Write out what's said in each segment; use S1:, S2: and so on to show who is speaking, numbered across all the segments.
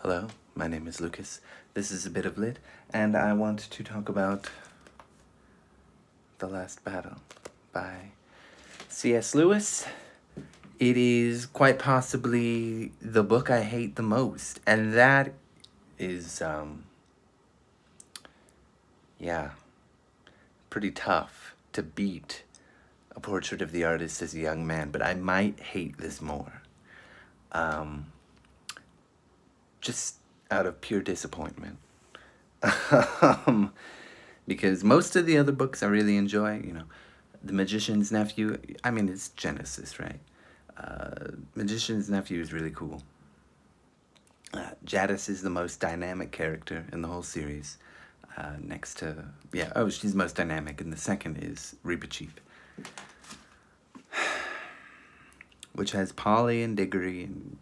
S1: Hello, my name is Lucas. This is a bit of lit, and I want to talk about The Last Battle by C.S. Lewis. It is quite possibly the book I hate the most, and that is, yeah, pretty tough to beat A Portrait of the Artist as a Young Man, but I might hate this more. Just out of pure disappointment. Because most of the other books I really enjoy, The Magician's Nephew, I mean, it's Genesis, right? Magician's Nephew is really cool. Jadis is the most dynamic character in the whole series. Next to, she's the most dynamic, and the second is Reepicheep, which has Polly and Diggory and,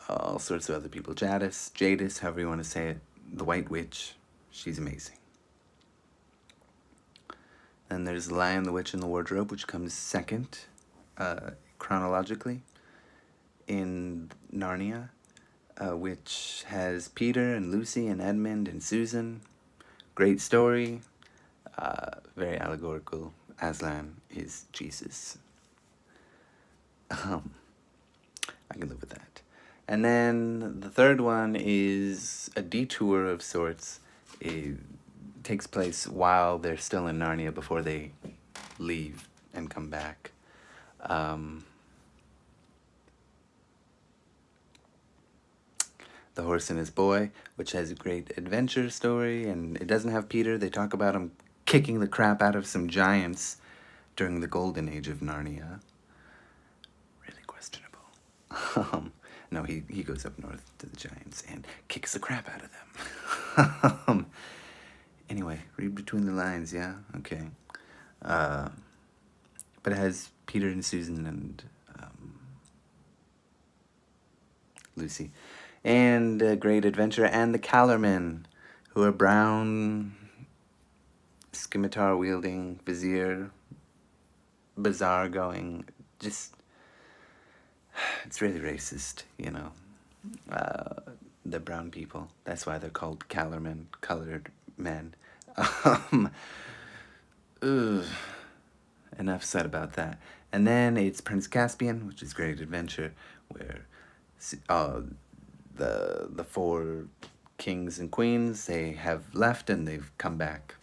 S1: all sorts of other people. Jadis, however you want to say it, the White Witch, she's amazing. Then there's The Lion, the Witch, and the Wardrobe, which comes second, chronologically, in Narnia, which has Peter and Lucy and Edmund and Susan. Great story, very allegorical. Aslan is Jesus. I can live with that. And then the third one is a detour of sorts. It takes place while they're still in Narnia before they leave and come back. The Horse and His Boy, which has a great adventure story, and it doesn't have Peter. They talk about him kicking the crap out of some giants during the golden age of Narnia. Really questionable. No, he goes up north to the giants and kicks the crap out of them. Anyway, read between the lines, yeah? Okay. But it has Peter and Susan and Lucy. And a great adventure. And the Calormen, who are brown, scimitar-wielding, vizier, bazaar-going, just... It's really racist, the brown people. That's why they're called Calormen, colored men. Enough said about that. And then it's Prince Caspian, which is great adventure, where the four kings and queens, they have left and they've come back.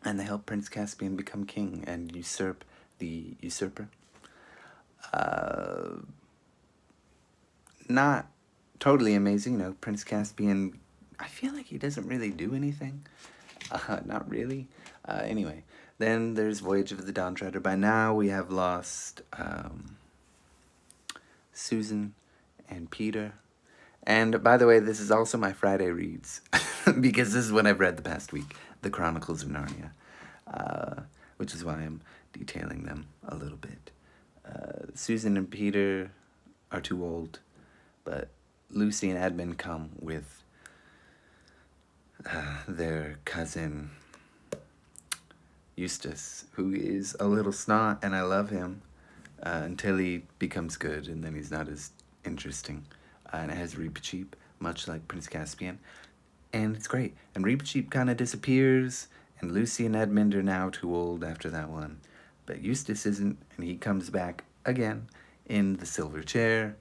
S1: And they help Prince Caspian become king and usurp the usurper. Not totally amazing, Prince Caspian, I feel like he doesn't really do anything. Not really. Anyway, then there's Voyage of the Dawn Treader. By now we have lost Susan and Peter. And by the way, this is also my Friday reads, because this is what I've read the past week, the Chronicles of Narnia, which is why I'm detailing them a little bit. Susan and Peter are too old, but Lucy and Edmund come with their cousin Eustace, who is a little snot, and I love him until he becomes good, and then he's not as interesting. And it has Reepicheep, much like Prince Caspian, and it's great. And Reepicheep kind of disappears, and Lucy and Edmund are now too old after that one. But Eustace isn't, and he comes back again in the silver chair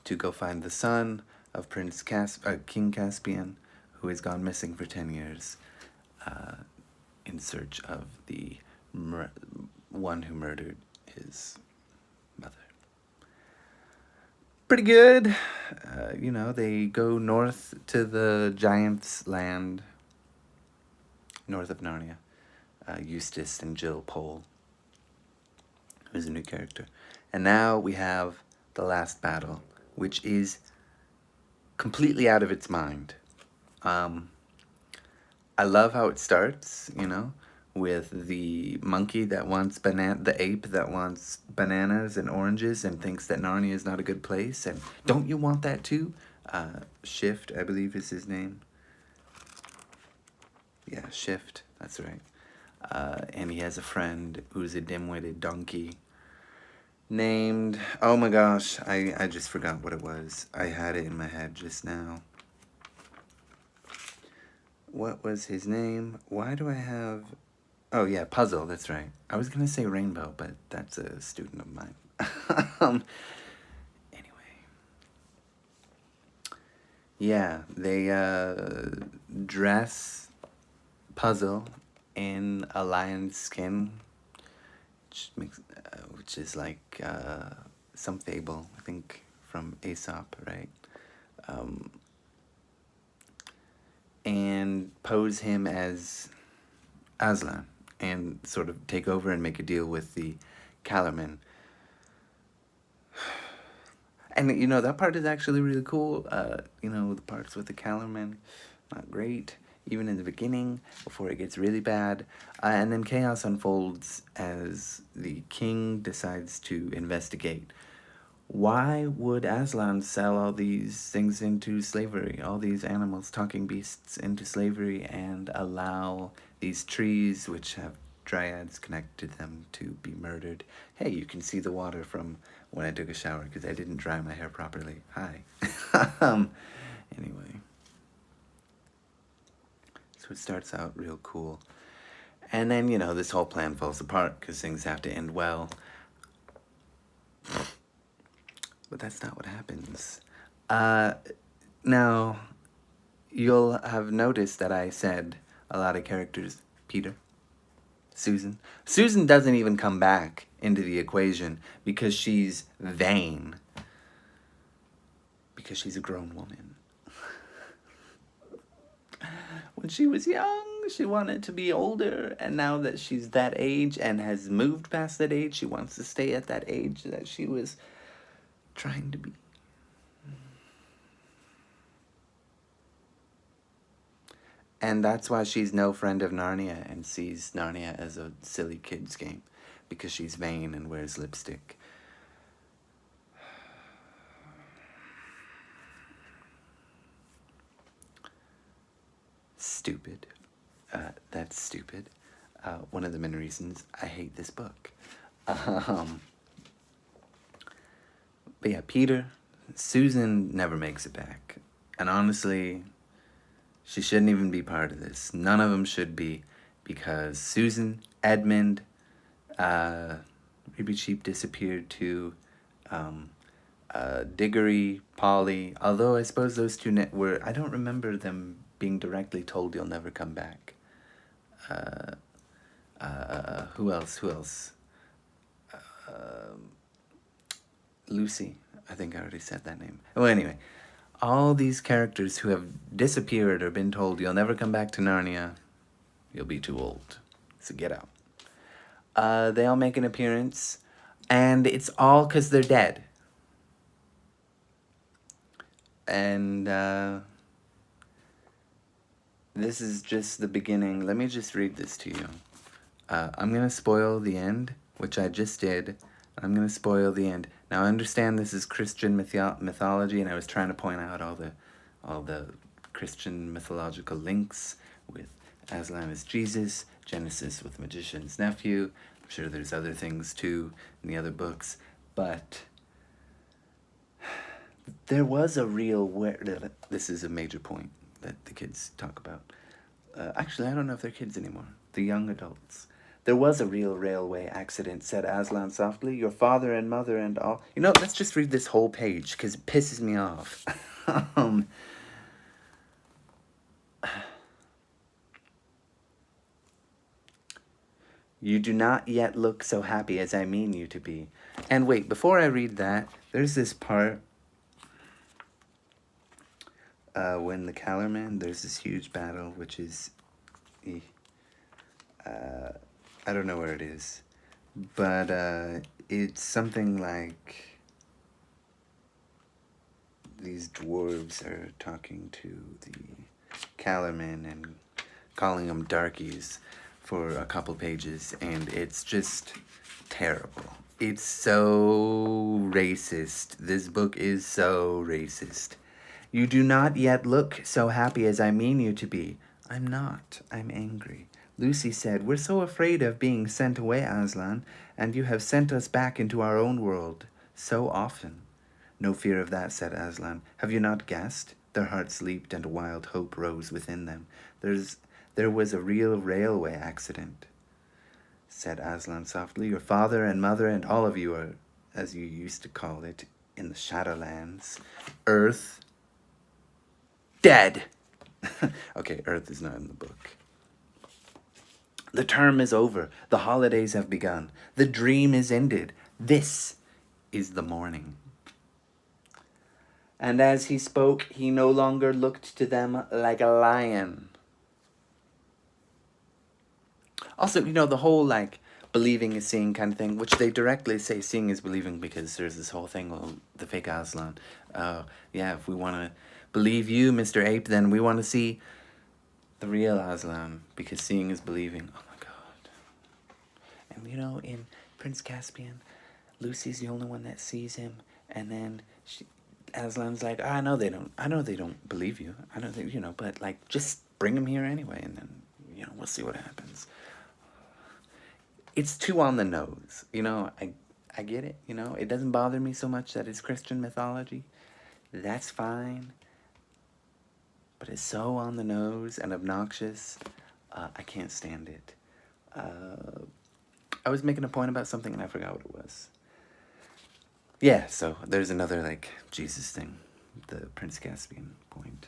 S1: to go find the son of King Caspian, who has gone missing for 10 years, in search of the one who murdered his mother. Pretty good. They go north to the giant's land, north of Narnia. Eustace and Jill Pole, who's a new character. And now we have The Last Battle, which is completely out of its mind. I love how it starts, with the monkey that wants the ape that wants bananas and oranges and thinks that Narnia is not a good place. And don't you want that too? Shift, I believe is his name. Yeah, Shift, that's right. And he has a friend who's a dim-witted donkey named, oh my gosh, I just forgot what it was. I had it in my head just now. What was his name? Why do I have... Oh yeah, Puzzle, that's right. I was gonna say Rainbow, but that's a student of mine. Anyway. Yeah, they dress Puzzle in a lion's skin, which is like some fable, I think, from Aesop, right? Um, and pose him as Aslan and sort of take over and make a deal with the Calormen. And, you know, that part is actually really cool. You know, the parts with the Calormen, not great, even in the beginning, before it gets really bad. And then chaos unfolds as the king decides to investigate. Why would Aslan sell all these things into slavery, all these animals, talking beasts, into slavery, and allow these trees, which have dryads connected to them, to be murdered? Hey, you can see the water from when I took a shower because I didn't dry my hair properly. Hi. Anyway. So it starts out real cool. And then, you know, this whole plan falls apart because things have to end well. But that's not what happens. Now, you'll have noticed that I said a lot of characters. Peter, Susan. Susan doesn't even come back into the equation because she's vain. Because she's a grown woman. When she was young, she wanted to be older, and now that she's that age and has moved past that age, she wants to stay at that age that she was trying to be. And that's why she's no friend of Narnia and sees Narnia as a silly kid's game. Because she's vain and wears lipstick. Stupid. That's stupid. One of the many reasons I hate this book. But yeah, Peter, Susan never makes it back. And honestly, she shouldn't even be part of this. None of them should be, because Susan, Edmund, Ruby Cheap disappeared too. Diggory, Polly, although I suppose those two were, I don't remember them being directly told you'll never come back. Who else? Lucy, I think I already said that name. Well, anyway, all these characters who have disappeared or been told you'll never come back to Narnia, you'll be too old, so get out. They all make an appearance, and it's all because they're dead. And this is just the beginning. Let me just read this to you. I'm going to spoil the end, which I just did. I'm going to spoil the end. Now, I understand this is Christian mythology, and I was trying to point out all the Christian mythological links with Aslan as Jesus, Genesis with Magician's Nephew. I'm sure there's other things, too, in the other books. But there was a real... This is a major point that the kids talk about. Actually, I don't know if they're kids anymore. The young adults. There was a real railway accident, said Aslan softly. Your father and mother and all... You know, let's just read this whole page, because it pisses me off. You do not yet look so happy as I mean you to be. And wait, before I read that, there's this part... when the Calormen, there's this huge battle, which is... I don't know where it is, but it's something like these dwarves are talking to the Calormen and calling them darkies for a couple pages, and it's just terrible. It's so racist. This book is so racist. You do not yet look so happy as I mean you to be. I'm not. I'm angry. Lucy said, "We're so afraid of being sent away, Aslan, and you have sent us back into our own world so often." "No fear of that," said Aslan. "Have you not guessed?" Their hearts leaped and a wild hope rose within them. There was a real railway accident," said Aslan softly. "Your father and mother and all of you are, as you used to call it, in the Shadowlands. Earth dead." Okay, Earth is not in the book. "The term is over. The holidays have begun. The dream is ended. This is the morning." And as he spoke, he no longer looked to them like a lion. Also, the whole, like, believing is seeing kind of thing, which they directly say seeing is believing, because there's this whole thing, well, the fake Aslan. Yeah, if we want to believe you, Mr. Ape, then we want to see the real Aslan, because seeing is believing. Oh my god. And in Prince Caspian, Lucy's the only one that sees him, and then Aslan's like, I know they don't believe you. I know that, but, like, just bring him here anyway, and then, we'll see what happens. It's too on the nose, I get it, it doesn't bother me so much that it's Christian mythology. That's fine. But it's so on the nose and obnoxious, I can't stand it. I was making a point about something and I forgot what it was. Yeah, so there's another, like, Jesus thing, the Prince Caspian point.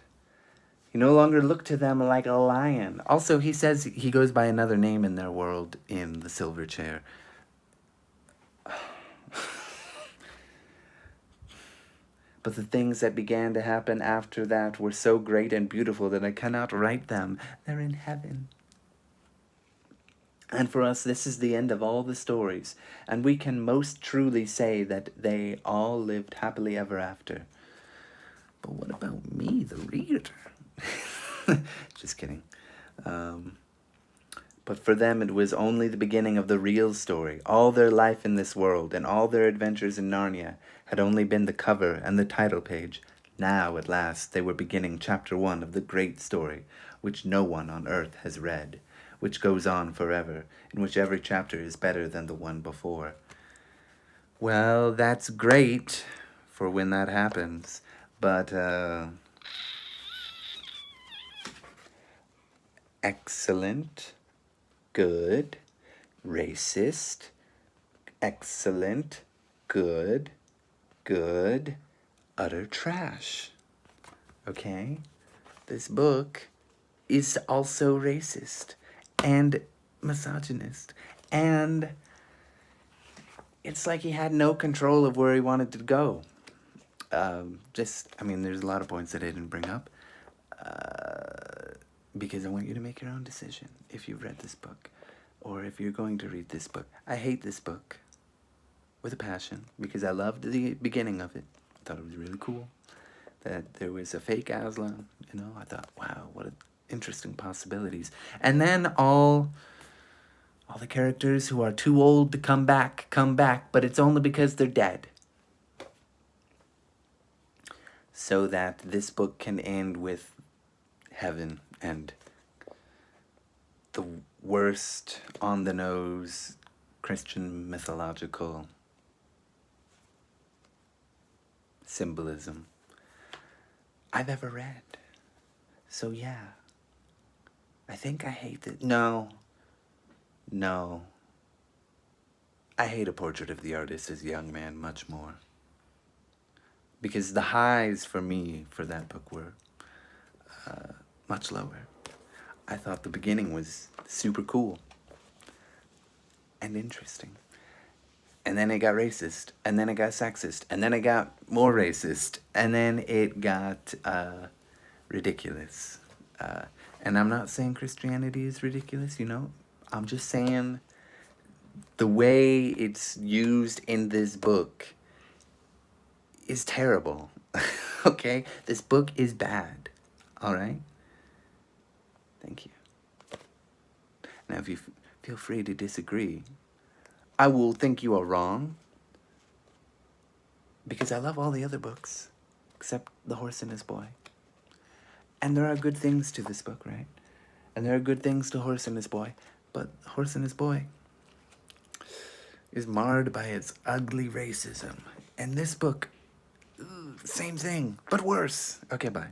S1: He no longer looked to them like a lion. Also, he says he goes by another name in their world in the silver chair. But the things that began to happen after that were so great and beautiful that I cannot write them. They're in heaven. And for us, this is the end of all the stories, and we can most truly say that they all lived happily ever after. But what about me, the reader? Just kidding. But for them, it was only the beginning of the real story. All their life in this world and all their adventures in Narnia had only been the cover and the title page. Now, at last, they were beginning chapter 1 of the great story, which no one on earth has read, which goes on forever, in which every chapter is better than the one before. Well, that's great for when that happens, but, excellent, good, racist, excellent, good, utter trash. Okay? This book is also racist and misogynist, and it's like he had no control of where he wanted to go. There's a lot of points that I didn't bring up, because I want you to make your own decision if you've read this book, or if you're going to read this book. I hate this book with a passion, because I loved the beginning of it. I thought it was really cool that there was a fake Aslan, I thought, wow, what interesting possibilities. And then all the characters who are too old to come back, but it's only because they're dead. So that this book can end with heaven and the worst on-the-nose Christian mythological symbolism I've ever read. So yeah, I think I hate it. No. I hate A Portrait of the Artist as a Young Man much more. Because the highs for me for that book were much lower. I thought the beginning was super cool and interesting. And then it got racist, and then it got sexist, and then it got more racist, and then it got ridiculous. And I'm not saying Christianity is ridiculous, I'm just saying the way it's used in this book is terrible. Okay? This book is bad. All right? Thank you. Now, if you feel free to disagree, I will think you are wrong, because I love all the other books, except The Horse and His Boy. And there are good things to this book, right? And there are good things to Horse and His Boy, but Horse and His Boy is marred by its ugly racism. And this book, same thing, but worse. Okay, bye.